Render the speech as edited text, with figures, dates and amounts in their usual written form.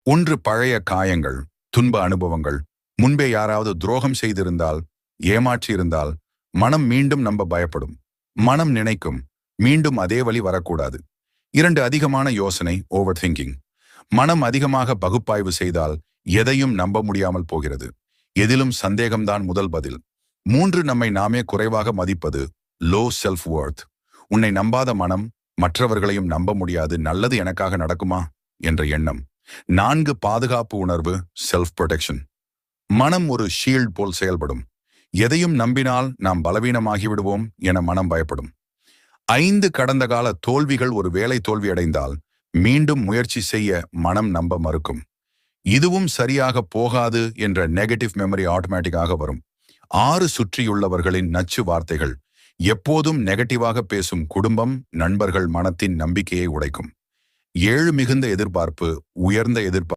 ஒன்று பழைய காயங்கள், துன்ப அனுபவங்கள், முன்பே யாராவது துரோகம் செய்திருந்தால், ஏமாற்றியிருந்தால், மனம் மீண்டும் நம்ப பயப்படும். மனம் நினைக்கும், மீண்டும் அதே வழி வரக்கூடாது. 2 அதிகமான யோசனை, ஓவர் திங்கிங். மனம் அதிகமாக பகுப்பாய்வு செய்தால் எதையும் நம்ப முடியாமல் போகிறது. எதிலும் சந்தேகம்தான் முதல் பதில். 3 நம்மை நாமே குறைவாக மதிப்பது, லோ செல்ஃப் வொர்த். உன்னை நம்பாத மனம் மற்றவர்களையும் நம்ப முடியாது, நல்லது எனக்காக நடக்குமா என்ற எண்ணம். 4 பாதுகாப்பு உணர்வு, செல்ஃப் ப்ரொடெக்ஷன். மனம் ஒரு ஷீல்ட் போல் செயல்படும். எதையும் நம்பினால் நாம் பலவீனமாகி விடுவோம் என மனம் பயப்படும். 5 கடந்த கால தோல்விகள், ஒரு வேளை தோல்வியடைந்தால் மீண்டும் முயற்சி செய்ய மனம் நம்ப மறுக்கும். இதுவும் சரியாக போகாது என்ற நெகட்டிவ் மெமரி ஆட்டோமேட்டிக்காக வரும். 6 சுற்றியுள்ளவர்களின் நச்சு வார்த்தைகள். எப்போதும் நெகட்டிவாக பேசும் குடும்பம், நண்பர்கள் மனத்தின் நம்பிக்கையை உடைக்கும். 7 மிகுந்த எதிர்பார்ப்பு, உயர்ந்த எதிர்பார்ப்பு.